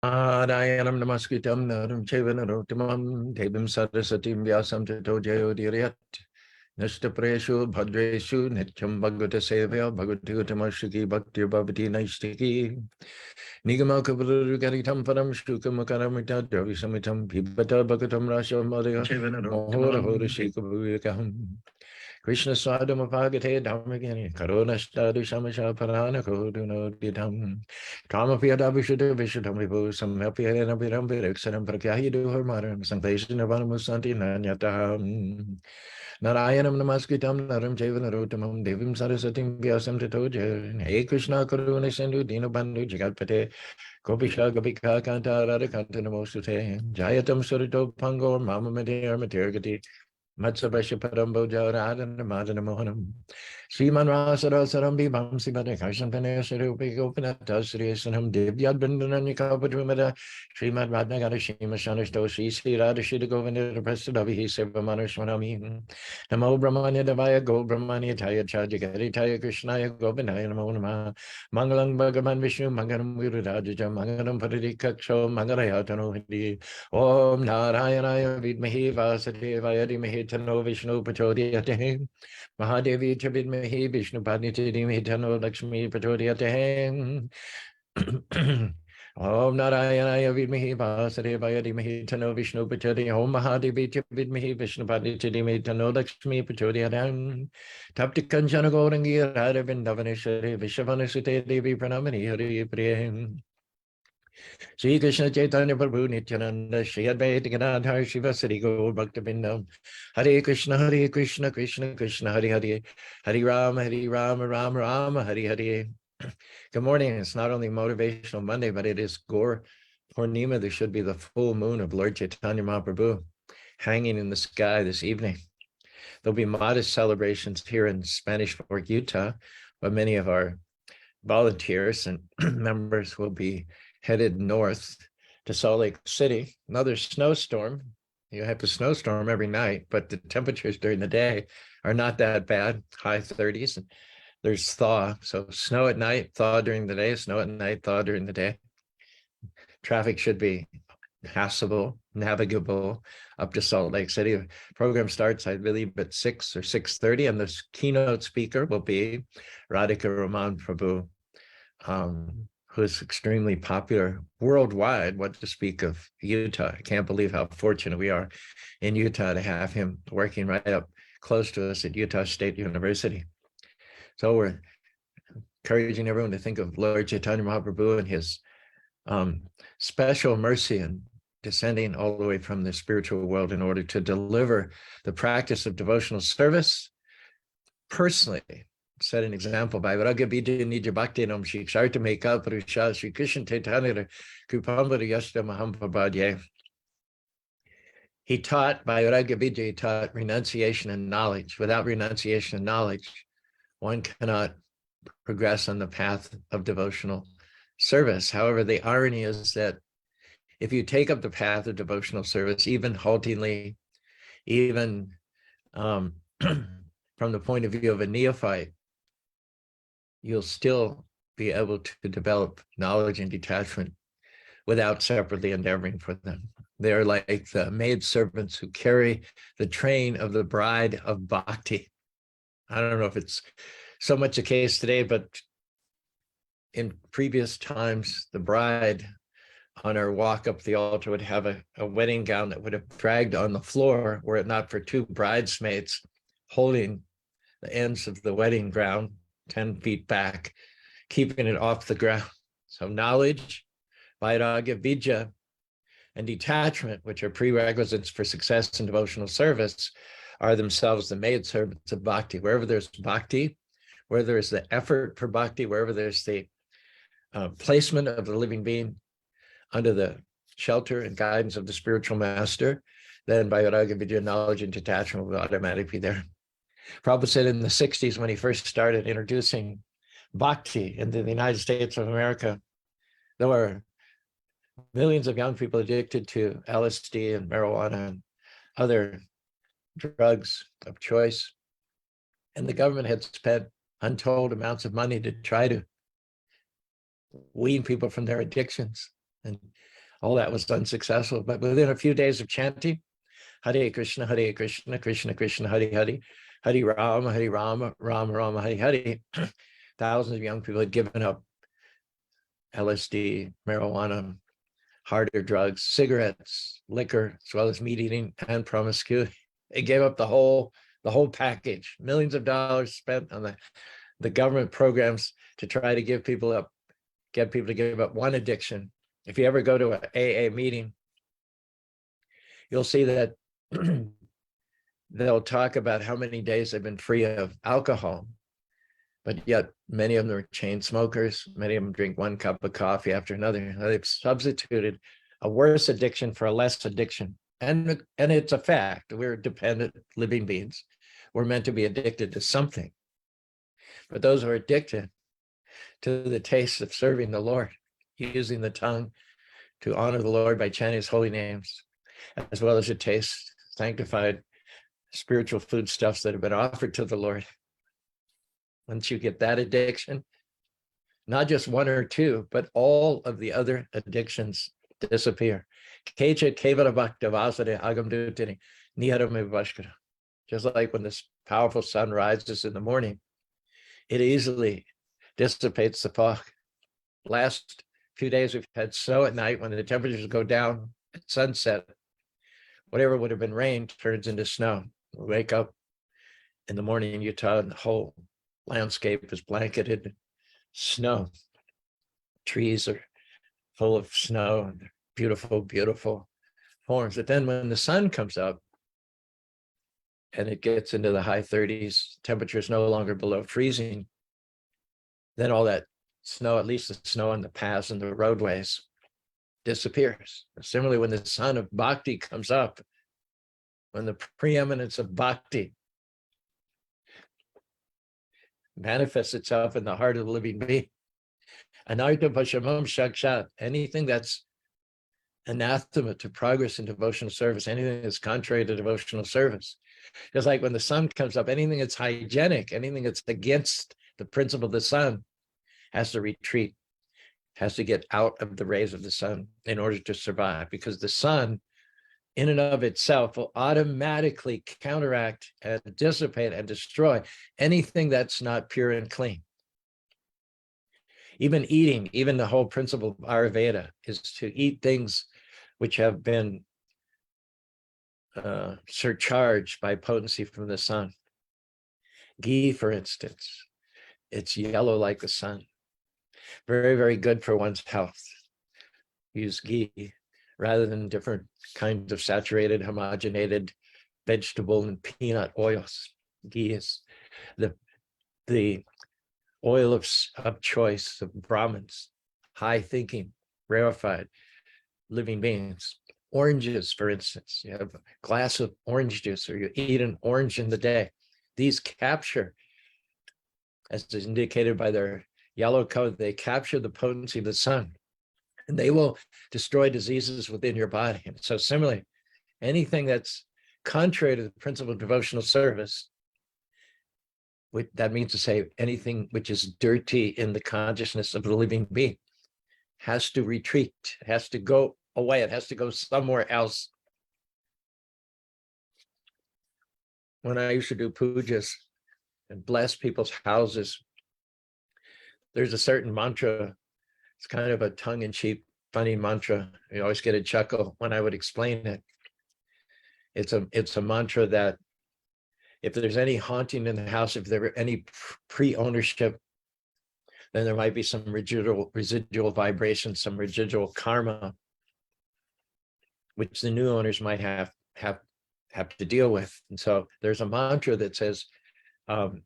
Narayanam namaskritam naram chaiva narottamam devim sarasatim vyasam tato jayodiriyat nashtapreshu bhadreshu nityam bhagavata sevaya bhagavati uttamashriki bhakti bhavati naishtiki nigamakapurugaritam param shukamakaramitat dravisamitam bhibata bhagatam rasam madhya mohora hora shikabhuvekaham Krishna Swadama Bhagate Dharmagani Karuna Stadu Samasha Parana Koduna Didam Kamapiyada Vishudha Vishudam Vibu Samapia Nabiram Virexanam Prakyahi Duharmaram Sankation of Animusanti Nanyataham Narayanam Namaskritam Naram Jevanarotamam Devim Sarasatim Vyasam Tatoja Hey Krishna Karuna Sindhu Dino Bandhu Jagatpate Gopisha Gopika Kanta Radha Kanta Namosute Jayatam Surito Pango Mama Medir Matirgati Matsabasha Parambo Javaradana Madana Mohanam Sriman Rasara Sarambi Bamsi Bade Karshan Panesharupi Gopinata Sri Sanam Divyad Bindananya Padrimada Srimad Radnagara Shima Shanishto Sri Radha Shida Govinda Prasadavi Sevamanushmanami Namo Brahmanya Davaya Go Brahmanya Taya Chajagari Taya Krishnaya Govinaya Namo Nama Mangalam Bhagavan Vishnu Mangalam Guru Rajaja Mangalam Paridikaksho Mangalayatano Hindi Om Narayana Vidmahi Vasudevaya Dhimahi Tanno Vishnu Prachodayate Mahadevi Chavidmahi Vishnu Padniti Dhimahi Tanno Lakshmi Prachodayate Om Narayana Vidmahi Vasudevaya Dhimahi Tanno Vishnu Prachodayate Om Mahadevi Chavidmahi Vishnu Padniti Dhimahi Tanno Lakshmi Prachodayate Tapti Kanchana Gaurangi Radha Vindavaneshwari Vishavanasute Devi Pranamani Hari Priya Sri Krishna Chaitanya Prabhu Nityananda Shri Advaita Gadadhar Shiva Sri Gaur Bhaktivinoda Hare Krishna Krishna Krishna Hare Hare Hare Rama Rama Rama Hare Hare. Good morning. It's not only Motivational Monday, but it is Gaura Purnima. There should be the full moon of Lord Chaitanya Mahaprabhu hanging in the sky this evening. There'll be modest celebrations here in Spanish Fork, Utah, but many of our volunteers and members will be headed north to Salt Lake City. Another snowstorm. You have a snowstorm every night, but the temperatures during the day are not that bad, high 30s. And there's thaw. So snow at night, thaw during the day, snow at night, thaw during the day. Traffic should be passable, navigable up to Salt Lake City. The program starts, I believe, at 6 or 6:30, and the keynote speaker will be Radhika Raman Prabhu, who's extremely popular worldwide, what to speak of Utah. I can't believe how fortunate we are in Utah to have him working right up close to us at Utah State University. So we're encouraging everyone to think of Lord Chaitanya Mahaprabhu and his special mercy and descending all the way from the spiritual world in order to deliver the practice of devotional service personally. Set an example by Raga Bija Nija Bhakti Nam Shiksharta Meka Purusha Sri Krishna Chaitanya Kripambara Yashta Mahampabhadye. He taught, by Raga Bija, he taught renunciation and knowledge. Without renunciation and knowledge, one cannot progress on the path of devotional service. However, the irony is that if you take up the path of devotional service, even haltingly, even from the point of view of a neophyte, you'll still be able to develop knowledge and detachment without separately endeavoring for them. They're like the maid servants who carry the train of the bride of bhakti. I don't know if it's so much the case today, but in previous times, the bride on her walk up the altar would have a wedding gown that would have dragged on the floor were it not for two bridesmaids holding the ends of the wedding gown 10 feet back, keeping it off the ground. So knowledge, vairagya, vijja, and detachment, which are prerequisites for success in devotional service, are themselves the maidservants of bhakti. Wherever there's bhakti, where there's the effort for bhakti, wherever there's the placement of the living being under the shelter and guidance of the spiritual master, then vairagya, vijja, knowledge, and detachment will automatically be there. Prabhupada said in the 60s, when he first started introducing bhakti into the United States of America, there were millions of young people addicted to LSD and marijuana and other drugs of choice. And the government had spent untold amounts of money to try to wean people from their addictions. And All that was unsuccessful. But within a few days of chanting, Hare Krishna, Krishna Krishna, Hare Hare, Hare Rama, Rama Rama, Hare Hare, thousands of young people had given up LSD, marijuana, harder drugs, cigarettes, liquor, as well as meat eating and promiscuity. They gave up the whole package. Millions of dollars spent on the government programs to try to get people to give up one addiction. If you ever go to an AA meeting, you'll see that they'll talk about how many days they've been free of alcohol, but yet many of them are chain smokers. Many of them drink one cup of coffee after another. They've substituted a worse addiction for a less addiction. And it's a fact. We're dependent living beings. We're meant to be addicted to something. But those who are addicted to the taste of serving the Lord, using the tongue to honor the Lord by chanting his holy names, as well as to taste sanctified spiritual foodstuffs that have been offered to the Lord. Once you get that addiction, not just one or two, but all of the other addictions disappear. Just like when this powerful sun rises in the morning, it easily dissipates the fog. Last few days, we've had snow at night. When the temperatures go down at sunset, whatever would have been rain turns into snow. We wake up in the morning in Utah and the whole landscape is blanketed in snow. Trees are full of snow and beautiful, beautiful forms. But then when the sun comes up and it gets into the high 30s, temperature is no longer below freezing, then all that snow, at least the snow on the paths and the roadways, disappears. Similarly, when the sun of bhakti comes up, when the preeminence of bhakti manifests itself in the heart of the living being, anartha pashamam shakshat, anything that's anathema to progress in devotional service, anything that's contrary to devotional service. Just like when the sun comes up, anything that's hygienic, anything that's against the principle of the sun has to retreat, has to get out of the rays of the sun in order to survive, because the sun in and of itself will automatically counteract and dissipate and destroy anything that's not pure and clean. Even eating, even the whole principle of Ayurveda is to eat things which have been surcharged by potency from the sun. Ghee, for instance, it's yellow like the sun. Very, very good for one's health. Use ghee rather than different kinds of saturated, homogenated vegetable and peanut oils. Ghee is the oil of choice of Brahmins, high thinking, rarefied living beings. Oranges, for instance, you have a glass of orange juice or you eat an orange in the day. These capture, as is indicated by their yellow color, they capture the potency of the sun and they will destroy diseases within your body. And so similarly, anything that's contrary to the principle of devotional service, that means to say anything which is dirty in the consciousness of the living being, has to retreat, has to go away, it has to go somewhere else. When I used to do pujas and bless people's houses, there's a certain mantra. It's kind of a tongue-in-cheek, funny mantra. You always get a chuckle when I would explain it. It's a mantra that if there's any haunting in the house, if there were any pre-ownership, then there might be some residual vibration, some residual karma, which the new owners might have to deal with. And so there's a mantra that says, and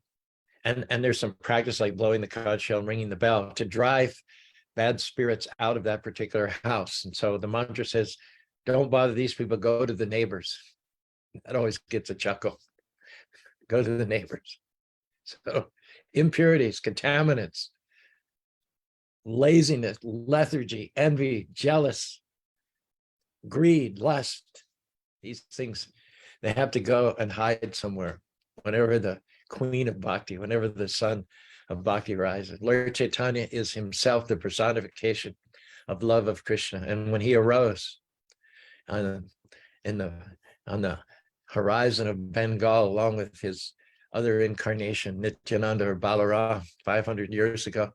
there's some practice like blowing the conch shell and ringing the bell to drive bad spirits out of that particular house. And so the mantra says, don't bother these people, go to the neighbors. That always gets a chuckle. Go to the neighbors. So impurities, contaminants, laziness, lethargy, envy, jealous, greed, lust, these things, they have to go and hide somewhere whenever the queen of bhakti, whenever the sun of bhakti rises. Lord Chaitanya is himself the personification of love of Krishna. And when he arose on the horizon of Bengal, along with his other incarnation, Nityananda or Balaram, 500 years ago,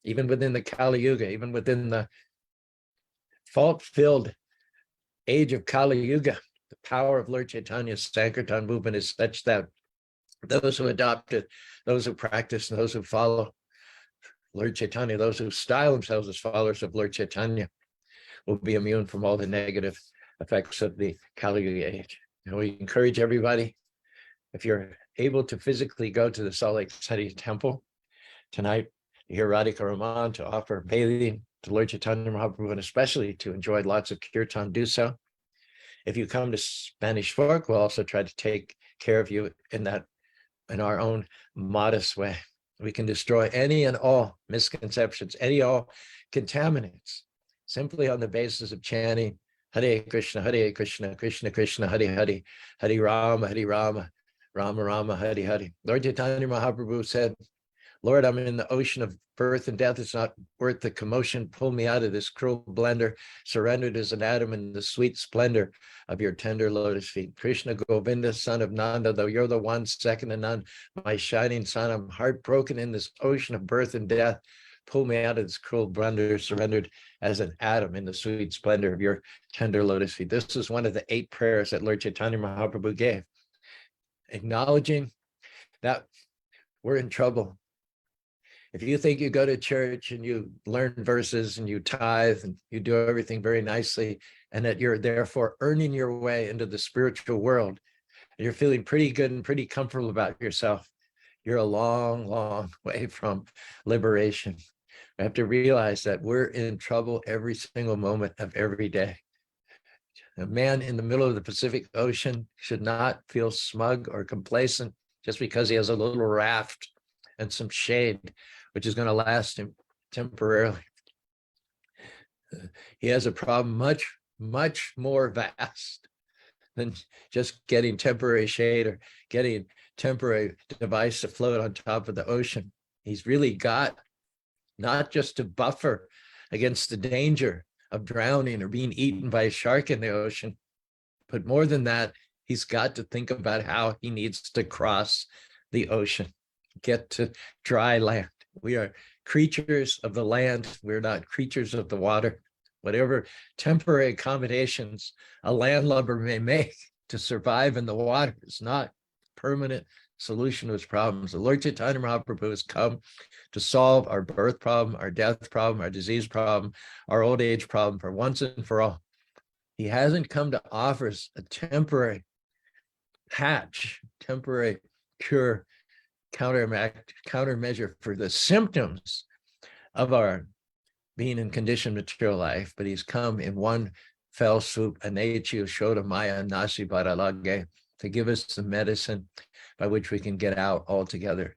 even within the Kali Yuga, even within the fault-filled age of Kali Yuga, the power of Lord Chaitanya's Sankirtan movement is such that those who adopt it, those who practice, and those who follow Lord Chaitanya, those who style themselves as followers of Lord Chaitanya, will be immune from all the negative effects of the Kali Yuga age. And we encourage everybody, if you're able to physically go to the Salt Lake City Temple tonight, to hear Radhika Raman, to offer bathing to Lord Chaitanya Mahaprabhu, and especially to enjoy lots of kirtan, do so. If you come to Spanish Fork, we'll also try to take care of you in our own modest way. We can destroy any and all misconceptions, any all contaminants, simply on the basis of chanting Hare Krishna, Krishna Krishna, Hare Hare, Hare Rama, Rama Rama, Hare Hare. Lord Chaitanya Mahaprabhu said, Lord, I'm in the ocean of birth and death. It's not worth the commotion. Pull me out of this cruel blender, surrendered as an atom in the sweet splendor of your tender lotus feet. Krishna Govinda, son of Nanda, though you're the one, second to none, my shining sun, I'm heartbroken in this ocean of birth and death. Pull me out of this cruel blender, surrendered as an atom in the sweet splendor of your tender lotus feet. This is one of the 8 prayers that Lord Chaitanya Mahaprabhu gave, acknowledging that we're in trouble. If you think you go to church and you learn verses and you tithe and you do everything very nicely, and that you're therefore earning your way into the spiritual world, and you're feeling pretty good and pretty comfortable about yourself, you're a long, long way from liberation. We have to realize that we're in trouble every single moment of every day. A man in the middle of the Pacific Ocean should not feel smug or complacent just because he has a little raft and some shade, which is going to last him temporarily. He has a problem much, much more vast than just getting temporary shade or getting temporary device to float on top of the ocean. He's really got not just to buffer against the danger of drowning or being eaten by a shark in the ocean, but more than that, he's got to think about how he needs to cross the ocean, get to dry land. We are creatures of the land. We're not creatures of the water. Whatever temporary accommodations a landlubber may make to survive in the water is not permanent solution to his problems. The Lord Chaitanya Mahaprabhu has come to solve our birth problem, our death problem, our disease problem, our old age problem for once and for all. He hasn't come to offer us a temporary patch, temporary cure, countermeasure for the symptoms of our being in conditioned material life, but he's come in one fell swoop, Anechu Shoda Maya Nasi Baralage, to give us the medicine by which we can get out altogether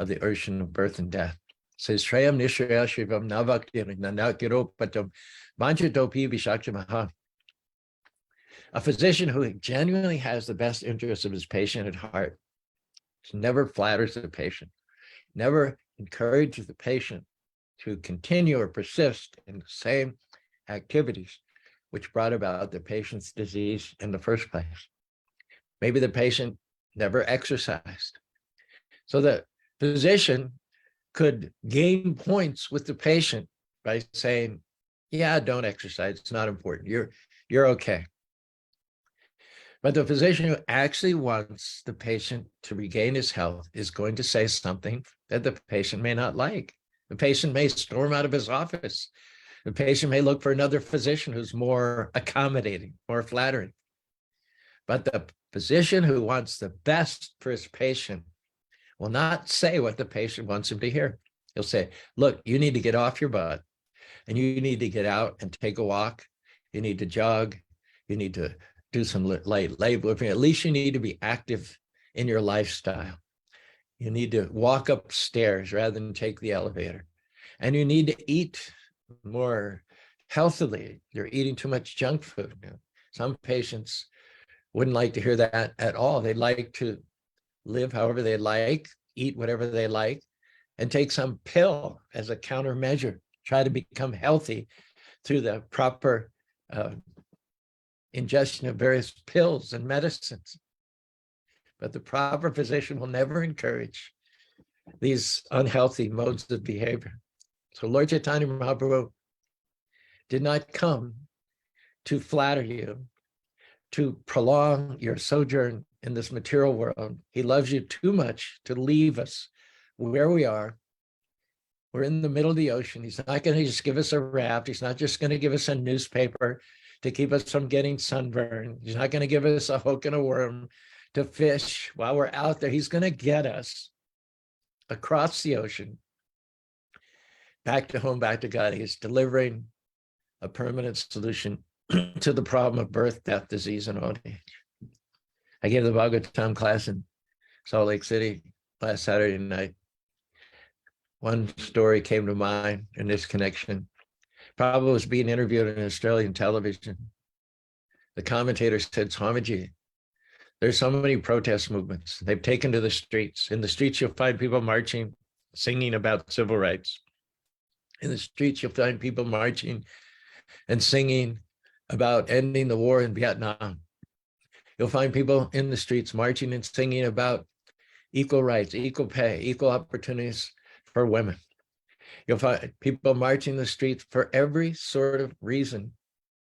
of the ocean of birth and death. It says, Shreyam Nishaya Shivam Navaktir Nanakiropatam Vanchatopi Vishakshamaha. A physician who genuinely has the best interests of his patient at heart, never flatters the patient, never encourages the patient to continue or persist in the same activities which brought about the patient's disease in the first place. Maybe the patient never exercised. So the physician could gain points with the patient by saying, yeah, don't exercise, it's not important, you're okay. But the physician who actually wants the patient to regain his health is going to say something that the patient may not like. The patient may storm out of his office. The patient may look for another physician who's more accommodating, more flattering. But the physician who wants the best for his patient will not say what the patient wants him to hear. He'll say, look, you need to get off your butt and you need to get out and take a walk. You need to jog. You need to do some light lifting. At least you need to be active in your lifestyle. You need to walk upstairs rather than take the elevator. And you need to eat more healthily. You're eating too much junk food. Some patients wouldn't like to hear that at all. They'd like to live however they like, eat whatever they like, and take some pill as a countermeasure try to become healthy through the proper ingestion of various pills and medicines. But the proper physician will never encourage these unhealthy modes of behavior. So Lord Chaitanya Mahaprabhu did not come to flatter you, to prolong your sojourn in this material world. He loves you too much to leave us where we are. We're in the middle of the ocean. He's not going to just give us a raft. He's not just going to give us a newspaper to keep us from getting sunburned. He's not going to give us a hook and a worm to fish while we're out there. He's going to get us across the ocean, back to home, back to God. He's delivering a permanent solution to the problem of birth, death, disease, and old age. I gave the Bhagavatam class in Salt Lake City last Saturday night. One story came to mind in this connection. Prabhupada was being interviewed on Australian television. The commentator said, Swamiji, there's so many protest movements. They've taken to the streets. In the streets, you'll find people marching, singing about civil rights. In the streets, you'll find people marching and singing about ending the war in Vietnam. You'll find people in the streets marching and singing about equal rights, equal pay, equal opportunities for women. You'll find people marching the streets for every sort of reason.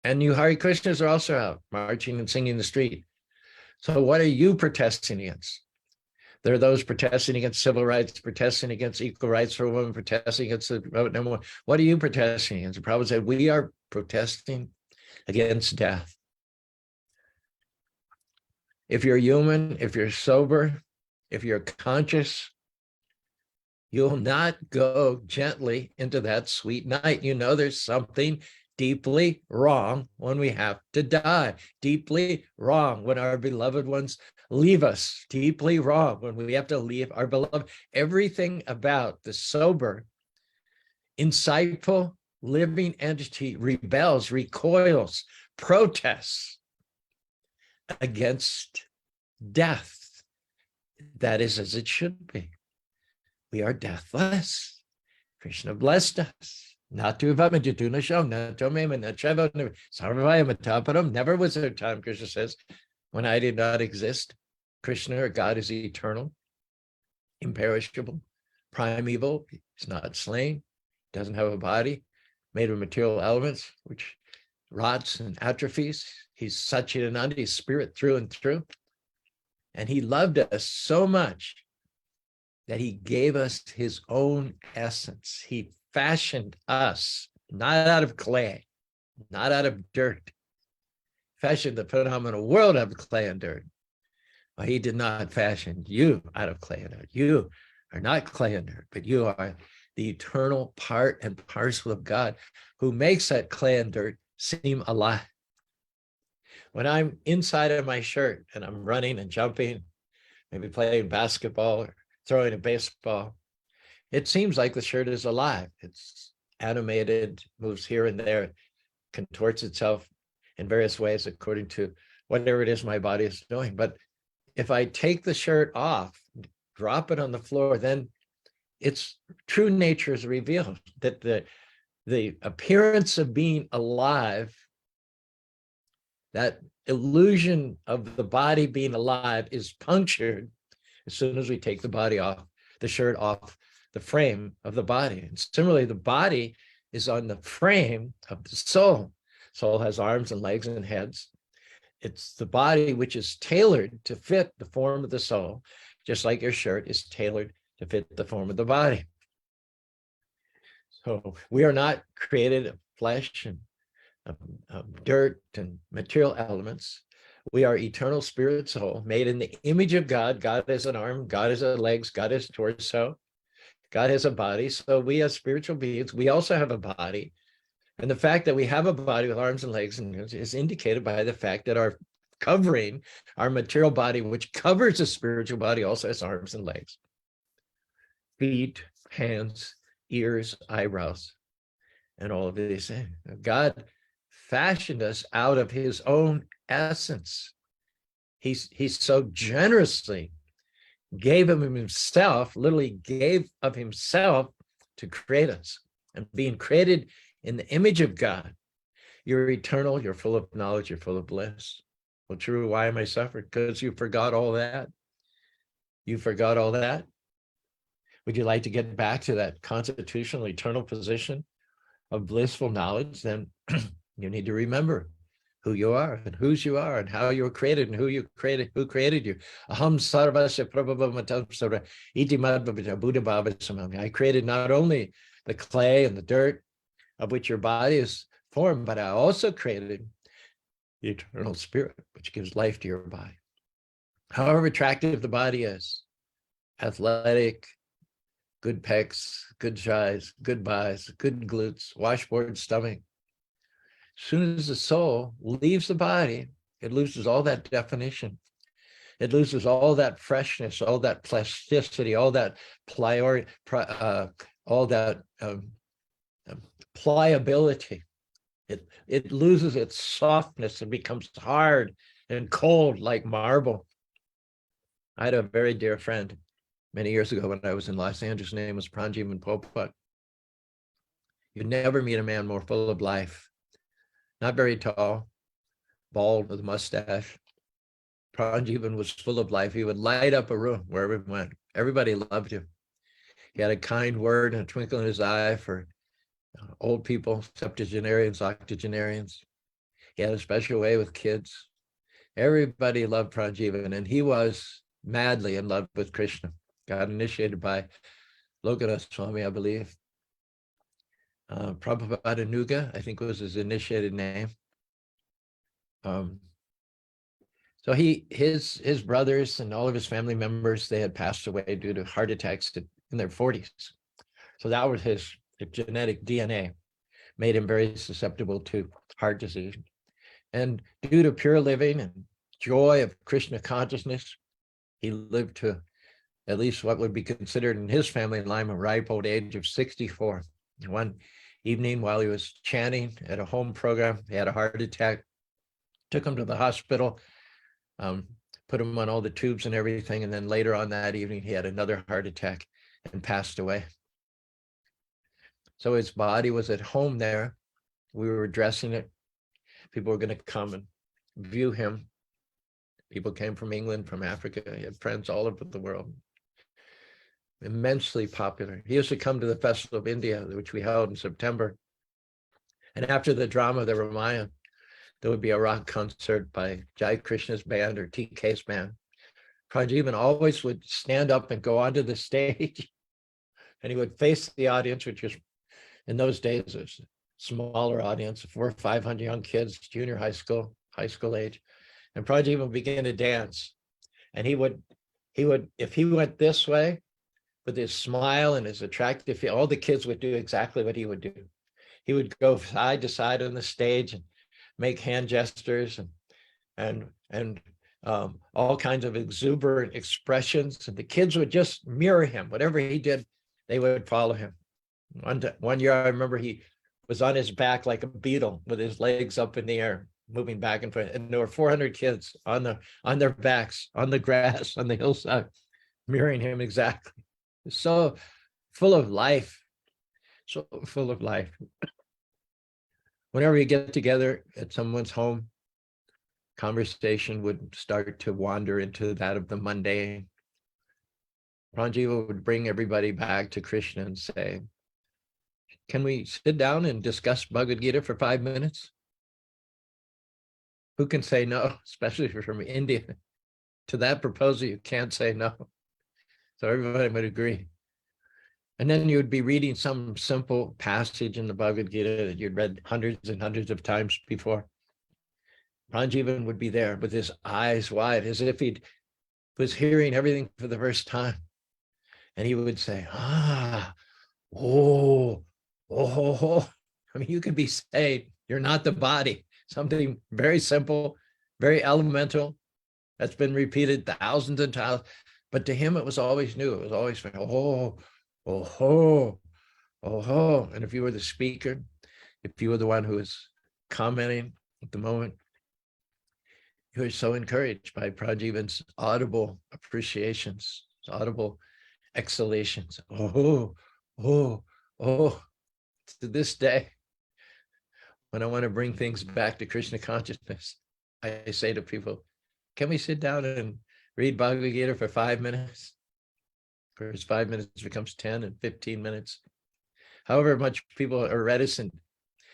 And you Hare Krishnas are also out marching and singing the street. So what are you protesting against? There are those protesting against civil rights, protesting against equal rights for women, protesting against the vote number one. What are you protesting against? The Prabhupada said, we are protesting against death. If you're human, if you're sober, if you're conscious, you'll not go gently into that sweet night. You know there's something deeply wrong when we have to die, deeply wrong when our beloved ones leave us, deeply wrong when we have to leave our beloved. Everything about the sober, insightful, living entity rebels, recoils, protests against death. That is as it should be. We are deathless. Krishna blessed us. Never was there a time, Krishna says, when I did not exist. Krishna, or God, is eternal, imperishable, primeval. He's not slain, doesn't have a body, made of material elements, which rots and atrophies. He's Satchidananda, he's spirit through and through. And he loved us so much that he gave us his own essence. He fashioned us, not out of clay, not out of dirt. Fashioned the phenomenal world out of clay and dirt. But he did not fashion you out of clay and dirt. You are not clay and dirt, but you are the eternal part and parcel of God who makes that clay and dirt seem alive. When I'm inside of my shirt and I'm running and jumping, maybe playing basketball or throwing a baseball, it seems like the shirt is alive. It's animated, moves here and there, contorts itself in various ways according to whatever it is my body is doing. But if I take the shirt off, drop it on the floor, then its true nature is revealed, that the appearance of being alive, that illusion of the body being alive, is punctured as soon as we take the body off, the shirt off the frame of the body. And similarly, the body is on the frame of the soul. Soul has arms and legs and heads. It's the body which is tailored to fit the form of the soul, just like your shirt is tailored to fit the form of the body. So we are not created of flesh and of dirt and material elements. We are eternal spirit soul, made in the image of God. God has an arm, God has a legs, God has a torso, God has a body. So we as spiritual beings, we also have a body. And the fact that we have a body with arms and legs is indicated by the fact that our covering, our material body, which covers the spiritual body, also has arms and legs, feet, hands, ears, eyebrows, and all of these things. God fashioned us out of his own essence. He's so generously gave him himself, literally gave of himself to create us. And being created in the image of God, you're eternal, you're full of knowledge, you're full of bliss. Well, true, why am I suffering? Because you forgot all that. You forgot all that. Would you like to get back to that constitutional, eternal position of blissful knowledge? Then you need to remember who you are and whose you are and how you were created and who you created, who created you. Aham sarvasya prabhavamatam sarva iti madhvavita buddha bhava samami. I created not only the clay and the dirt of which your body is formed, but I also created the eternal spirit, which gives life to your body. However attractive the body is, athletic, good pecs, good thighs, good buys, good glutes, washboard stomach. As soon as the soul leaves the body, it loses all that definition. It loses all that freshness, all that plasticity, all that pliability. It loses its softness and becomes hard and cold like marble. I had a very dear friend many years ago when I was in Los Angeles. His name was Pranjivan Popat. You'd never meet a man more full of life. Not very tall, bald with a mustache. Pranjivan was full of life. He would light up a room wherever he went. Everybody loved him. He had a kind word and a twinkle in his eye for old people, septuagenarians, octogenarians. He had a special way with kids. Everybody loved Pranjivan, and he was madly in love with Krishna. Got initiated by Lokanath Swami, I believe. Prabhupada Nuga, I think was his initiated name. So his brothers and all of his family members, they had passed away due to heart attacks in their 40s. So that was his genetic DNA, made him very susceptible to heart disease. And due to pure living and joy of Krishna consciousness, he lived to at least what would be considered in his family line a ripe old age of 64. One evening while he was chanting at a home program, he had a heart attack, took him to the hospital, put him on all the tubes and everything. And then later on that evening, he had another heart attack and passed away. So his body was at home there. We were dressing it. People were going to come and view him. People came from England, from Africa. He had friends all over the world. Immensely popular. He used to come to the Festival of India, which we held in September. And after the drama of the Ramayana, there would be a rock concert by Jai Krishna's band or TK's band. Pranjivan always would stand up and go onto the stage, and he would face the audience, which was in those days a smaller audience, 400 or 500 young kids, junior high school age. And Pranjivan would begin to dance. And he would, if he went this way, with his smile and his attractive, all the kids would do exactly what he would do. He would go side to side on the stage and make hand gestures and all kinds of exuberant expressions. And the kids would just mirror him. Whatever he did, they would follow him. One year, I remember he was on his back like a beetle with his legs up in the air, moving back and forth. And there were 400 kids on their backs, on the grass, on the hillside, mirroring him exactly. So full of life, so full of life. Whenever you get together at someone's home, conversation would start to wander into that of the mundane. Pranjiva would bring everybody back to Krishna and say, can we sit down and discuss Bhagavad Gita for 5 minutes? Who can say no, especially from India? To that proposal, you can't say no. So everybody would agree. And then you would be reading some simple passage in the Bhagavad Gita that you'd read hundreds and hundreds of times before. Pranjivan would be there with his eyes wide, as if he was hearing everything for the first time. And he would say, oh. I mean, you can be saved. You're not the body. Something very simple, very elemental, that's been repeated thousands of times. But to him, it was always new. It was always, oh. And if you were the speaker, if you were the one who was commenting at the moment, you were so encouraged by Pranjivan's audible appreciations, audible exhalations. Oh. To this day, when I want to bring things back to Krishna consciousness, I say to people, can we sit down and read Bhagavad Gita for 5 minutes? Of course, 5 minutes becomes 10 and 15 minutes. However much people are reticent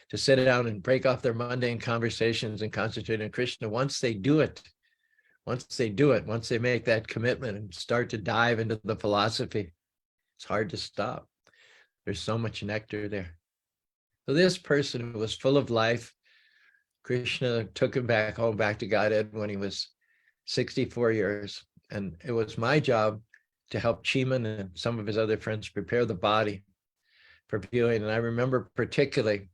to sit down and break off their mundane conversations and concentrate on Krishna, once they make that commitment and start to dive into the philosophy, it's hard to stop. There's so much nectar there. So this person was full of life. Krishna took him back home, back to Godhead when he was 64 years. And it was my job to help Chiman and some of his other friends prepare the body for viewing. And I remember particularly,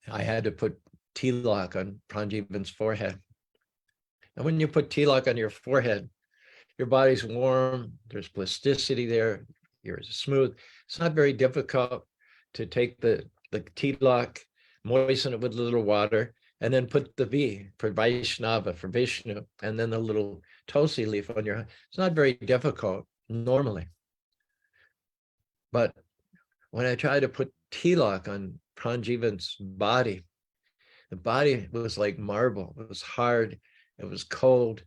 I had to put tilak on Pranjivan's forehead. And when you put tilak on your forehead, your body's warm, there's plasticity there, you're smooth. It's not very difficult to take the tilak, moisten it with a little water, and then put the V for Vaishnava, for Vishnu, and then the little tulsi leaf on your hand. It's not very difficult normally. But when I tried to put tilak on Pranjivan's body, the body was like marble. It was hard, it was cold.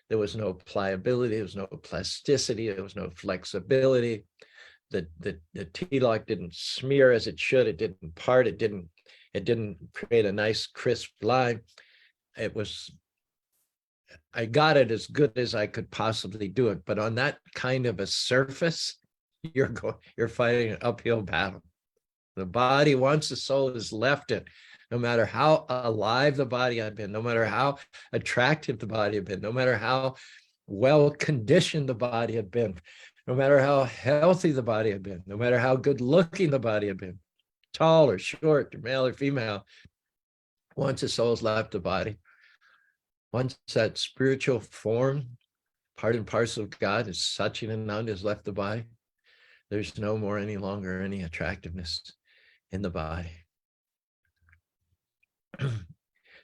There was no pliability, there was no plasticity, there was no flexibility. The tilak didn't smear as it should, it didn't part, it didn't create a nice crisp line. I got it as good as I could possibly do it, but on that kind of a surface, you're fighting an uphill battle. The body, once the soul has left it, no matter how alive the body had been, no matter how attractive the body had been, no matter how well conditioned the body had been, no matter how healthy the body had been, no matter how good looking the body had been, tall or short, or male or female, once the soul's left the body, once that spiritual form, part and parcel of God, is Satchidananda, has left the body, there's no more any longer any attractiveness in the body.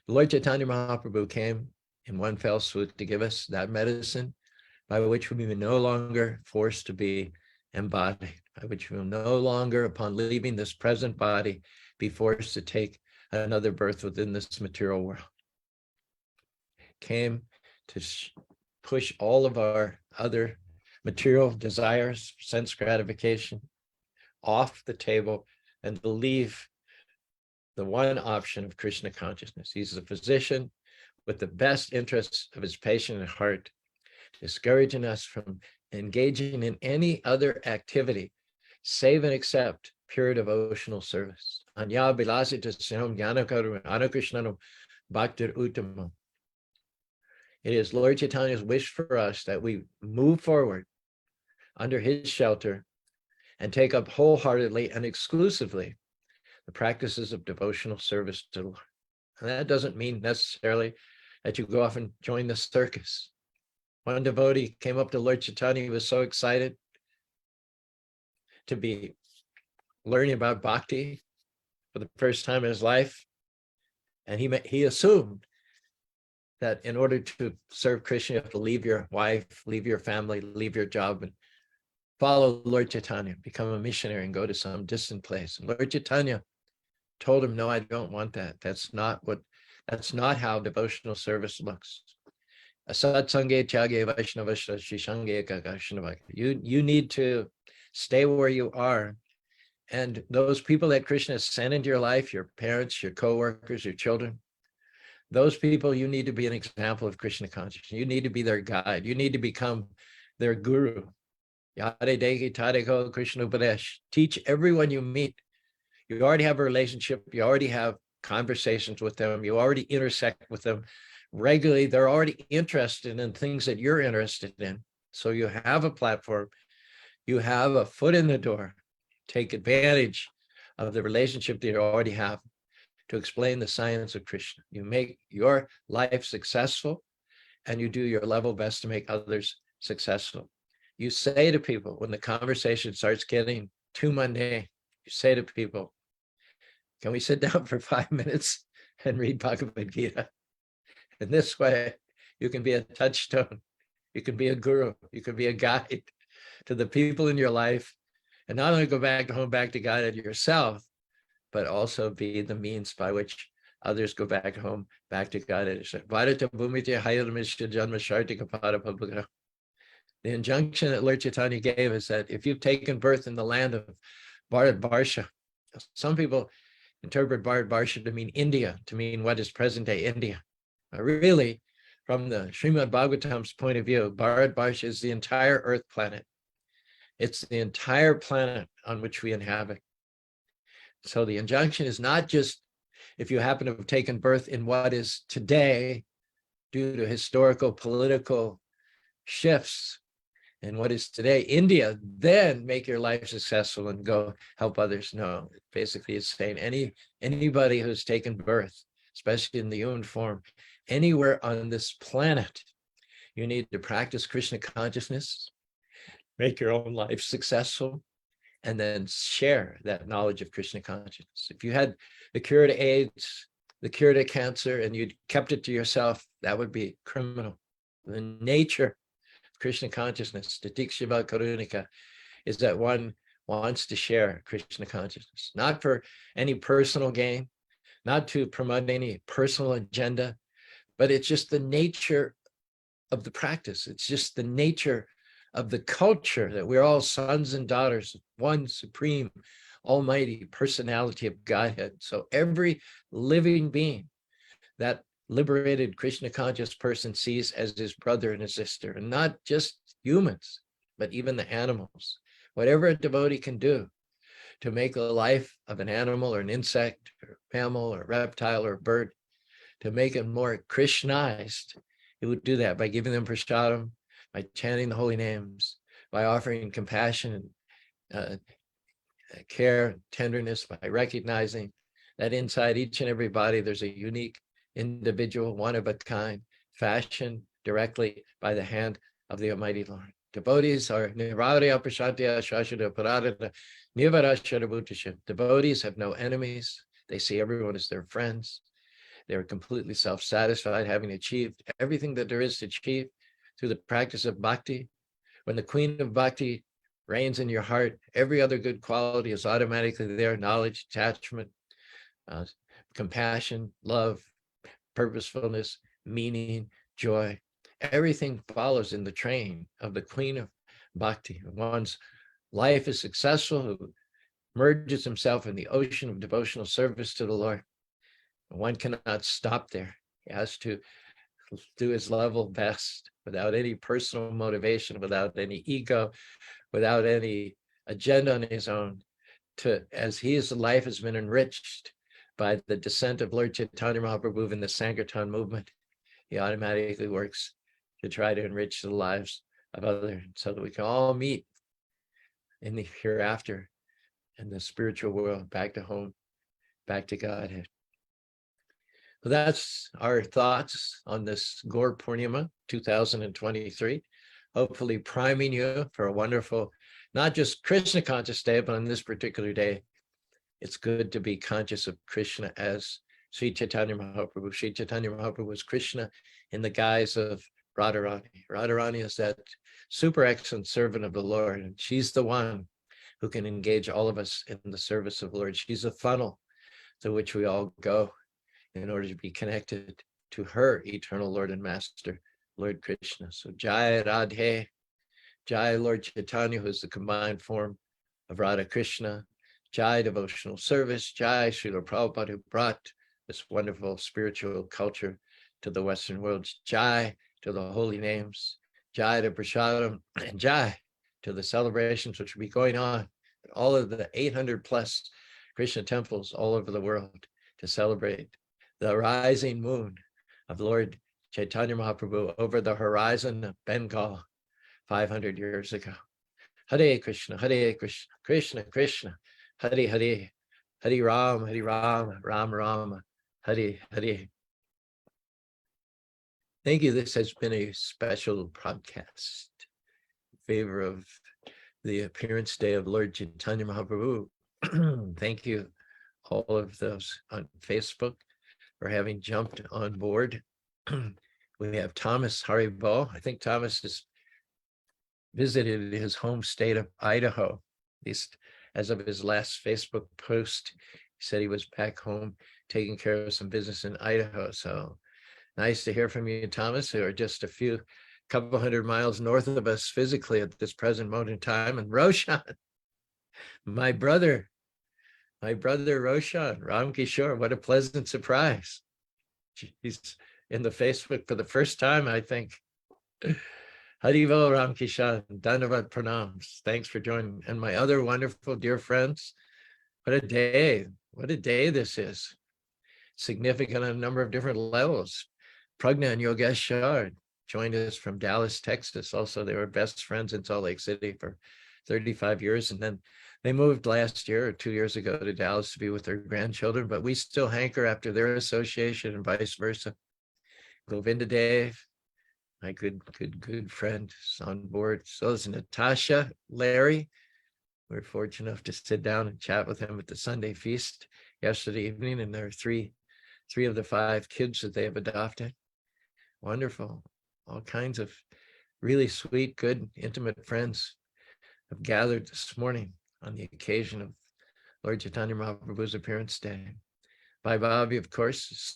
Lord Chaitanya Mahaprabhu came in one fell swoop to give us that medicine by which we will no longer forced to be embodied, by which we will no longer, upon leaving this present body, be forced to take another birth within this material world. Came to push all of our other material desires, sense gratification, off the table and to leave the one option of Krishna consciousness. He's a physician with the best interests of his patient at heart, discouraging us from engaging in any other activity, save and except pure devotional service. Anya bilasita sinam jnanakaru anukrishnanam bhaktir uttamam. It is Lord Chaitanya's wish for us that we move forward under his shelter and take up wholeheartedly and exclusively the practices of devotional service to the Lord. And that doesn't mean necessarily that you go off and join the circus. One devotee came up to Lord Chaitanya. He was so excited to be learning about bhakti for the first time in his life. And he assumed that in order to serve Krishna, you have to leave your wife, leave your family, leave your job, and follow Lord Chaitanya, become a missionary and go to some distant place. And Lord Chaitanya told him, no, I don't want that. That's not how devotional service looks. You need to stay where you are. And those people that Krishna has sent into your life, your parents, your co-workers, your children, those people, you need to be an example of Krishna consciousness. You need to be their guide. You need to become their guru. Teach everyone you meet. You already have a relationship. You already have conversations with them. You already intersect with them regularly. They're already interested in things that you're interested in. So you have a platform. You have a foot in the door. Take advantage of the relationship that you already have to explain the science of Krishna. You make your life successful and you do your level best to make others successful. You say to people when the conversation starts getting too mundane, you say to people, can we sit down for 5 minutes and read Bhagavad Gita? In this way, you can be a touchstone. You can be a guru. You can be a guide to the people in your life And not only go back home, back to God and yourself, but also be the means by which others go back home, back to God. The injunction that Lord Chaitanya gave is that if you've taken birth in the land of Bharat Barsha, some people interpret Bharat Barsha to mean India, to mean what is present-day India. But really, from the Srimad Bhagavatam's point of view, Bharat Barsha is the entire Earth planet. It's the entire planet on which we inhabit. So the injunction is not just if you happen to have taken birth in what is today due to historical, political shifts in what is today India, then make your life successful and go help others. No, basically it's saying anybody who's taken birth, especially in the human form, anywhere on this planet, you need to practice Krishna consciousness, make your own life successful, and then share that knowledge of Krishna consciousness. If you had the cure to AIDS, the cure to cancer, and you'd kept it to yourself, that would be criminal. The nature of Krishna consciousness, the Dikshiva Karunika, is that one wants to share Krishna consciousness, not for any personal gain, not to promote any personal agenda, but it's just the nature of the practice. It's just the nature of the culture that we're all sons and daughters of one supreme, almighty personality of Godhead. So every living being that liberated Krishna conscious person sees as his brother and his sister, and not just humans, but even the animals. Whatever a devotee can do to make the life of an animal or an insect or mammal or reptile or bird, to make it more Krishnized, he would do that by giving them prasadam, by chanting the holy names, by offering compassion and care, tenderness, by recognizing that inside each and every body there's a unique individual, one of a kind, fashioned directly by the hand of the Almighty Lord. Devotees are devotees have no enemies. They see everyone as their friends. They're completely self-satisfied, having achieved everything that there is to achieve through the practice of bhakti. When the queen of bhakti reigns in your heart, every other good quality is automatically there: knowledge, attachment, compassion, love, purposefulness, meaning, joy. Everything follows in the train of the queen of bhakti. One's life is successful, who merges himself in the ocean of devotional service to the Lord. One cannot stop there. He has to do his level best without any personal motivation, without any ego, without any agenda on his own, to, as his life has been enriched by the descent of Lord Chaitanya Mahaprabhu in the Sankirtan movement, he automatically works to try to enrich the lives of others so that we can all meet in the hereafter, in the spiritual world, back to home, back to Godhead. So that's our thoughts on this Gaura Purnima 2023, hopefully priming you for a wonderful, not just Krishna conscious day, but on this particular day, it's good to be conscious of Krishna as Sri Chaitanya Mahaprabhu. Sri Chaitanya Mahaprabhu was Krishna in the guise of Radharani. Radharani is that super excellent servant of the Lord, and she's the one who can engage all of us in the service of the Lord. She's a funnel to which we all go in order to be connected to her eternal Lord and Master, Lord Krishna. So Jai Radhe, Jai Lord Chaitanya, who is the combined form of Radha Krishna, Jai devotional service, Jai Srila Prabhupada, who brought this wonderful spiritual culture to the Western world, Jai to the holy names, Jai to Prasadam, and Jai to the celebrations which will be going on at all of the 800 plus Krishna temples all over the world to celebrate the rising moon of Lord Chaitanya Mahaprabhu over the horizon of Bengal 500 years ago. Hare Krishna, Krishna Krishna, Hare Hare, Hare Ram, Ram Ram, Hare Hare. Thank you. This has been a special broadcast in favor of the appearance day of Lord Chaitanya Mahaprabhu. Thank you, all of those on Facebook, for having jumped on board. We have Thomas Haribol. I think Thomas has visited his home state of Idaho. least as of his last Facebook post. He said he was back home taking care of some business in Idaho. So nice to hear from you, Thomas, who are just a couple hundred miles north of us physically at this present moment in time. And Roshan, my brother Roshan, Ram Kishore, what a pleasant surprise. He's in the Facebook for the first time, I think. Harivo Ram Kishan, Dhanavad Pranams. Thanks for joining. And my other wonderful dear friends, what a day this is. Significant on a number of different levels. Pragna and Yogesh Shah joined us from Dallas, Texas. Also, they were best friends in Salt Lake City for 35 years. And then they moved last year or 2 years ago to Dallas to be with their grandchildren, but we still hanker after their association and vice versa. Govinda Dev, my good friend, is on board. So is Natasha, Larry. We were fortunate enough to sit down and chat with him at the Sunday feast yesterday evening, and there are three of the 5 kids that they have adopted. Wonderful. All kinds of really sweet, good, intimate friends have gathered this morning on the occasion of Lord Chaitanya Mahaprabhu's appearance day. Bhai Bobby, of course,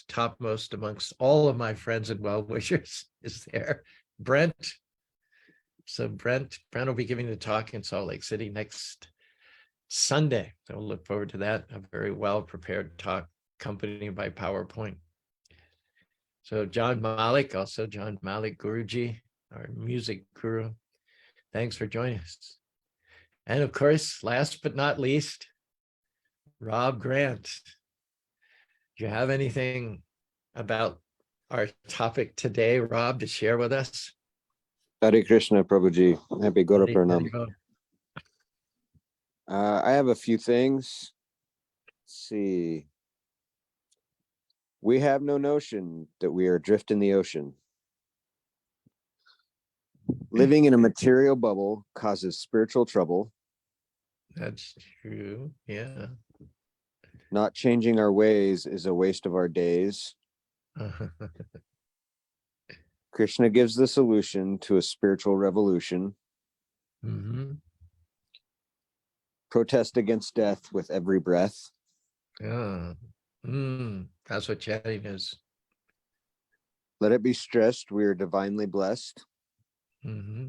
topmost amongst all of my friends and well-wishers is there. Brent. So Brent will be giving the talk in Salt Lake City next Sunday. So we'll look forward to that. A very well-prepared talk accompanied by PowerPoint. So John Malik Guruji, our music guru. Thanks for joining us. And of course, last but not least, Rob Grant. Do you have anything about our topic today, Rob, to share with us? Hare Krishna, Prabhuji. Happy Gaura Purnima. I have a few things. Let's see. We have no notion that we are adrift in the ocean. Living in a material bubble causes spiritual trouble. That's true. Yeah. Not changing our ways is a waste of our days. Krishna gives the solution to a spiritual revolution. Mm-hmm. Protest against death with every breath. Yeah. That's what chatting is. Let it be stressed we are divinely blessed. Mm-hmm.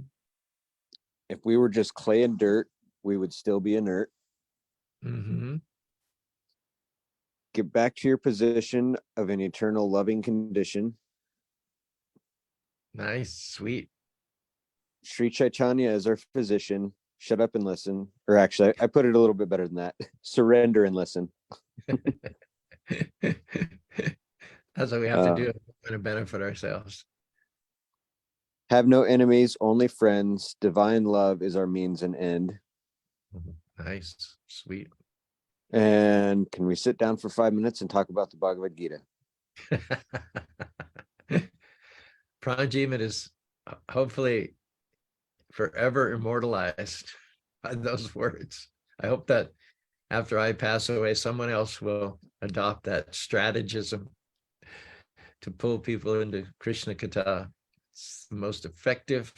If we were just clay and dirt, we would still be inert. Mm-hmm. Get back to your position of an eternal loving condition. Nice, sweet. Sri Chaitanya is our physician. Shut up and listen. Or actually, I put it a little bit better than that. Surrender and listen. That's what we have to do if we're going to benefit ourselves. Have no enemies, only friends. Divine love is our means and end. Nice, sweet. And can we sit down for 5 minutes and talk about the Bhagavad Gita? Pranajima is hopefully forever immortalized by those words. I hope that after I pass away, someone else will adopt that strategism to pull people into Krishna Katha. It's the most effective.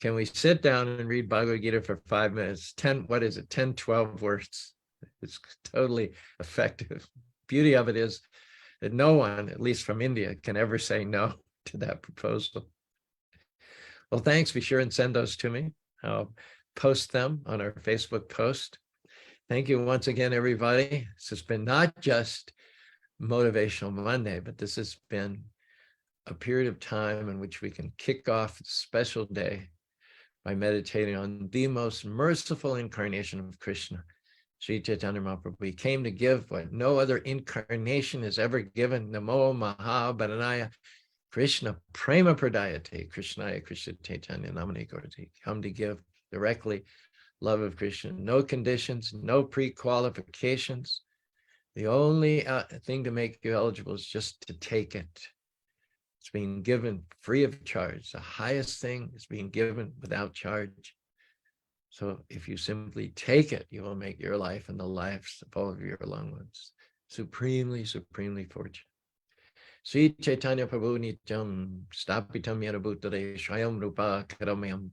Can we sit down and read Bhagavad Gita for 5 minutes? 10, 12 words. It's totally effective. Beauty of it is that no one, at least from India, can ever say no to that proposal. Well, thanks. Be sure and send those to me. I'll post them on our Facebook post. Thank you once again, everybody. This has been not just Motivational Monday, but this has been a period of time in which we can kick off a special day by meditating on the most merciful incarnation of Krishna, Sri Chaitanya Mahaprabhu. He came to give what no other incarnation has ever given. Namo Mahabharanaya Krishna Prema Pradayate Krishnaya Krishna Chaitanya Namane Gaurati. Come to give directly love of Krishna. No conditions, no pre-qualifications. The only thing to make you eligible is just to take it. It's being given free of charge. The highest thing is being given without charge. So if you simply take it, you will make your life and the lives of all of your loved ones supremely, supremely fortunate. Sri Chaitanya Prabhu Nityam Stapitam Yarabhutare Swayam Rupa Karamayam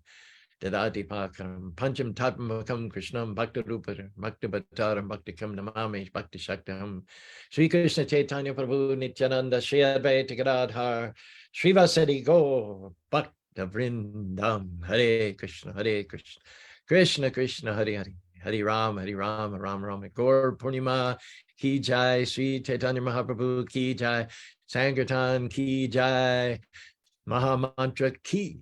Dadati Pakaram, Pancham Tatmakam Krishnam, Bhakta Rupar, Bhakti Bhattaram, Bhakti Kam Namami, Bhakti Shaktam, Sri Krishna Chaitanya Prabhu Nityananda, Sri Advaita Gadadhar, Srivasadi Go, Bhakta Vrindam, Hare Krishna, Hare Krishna, Krishna Krishna, Hare Hare, Hare Ram, Ram Ram, Gaura Purnima, Ki Jai, Sri Chaitanya Mahaprabhu, Ki Jai, Sankirtan, Ki Jai, Mahamantra, Ki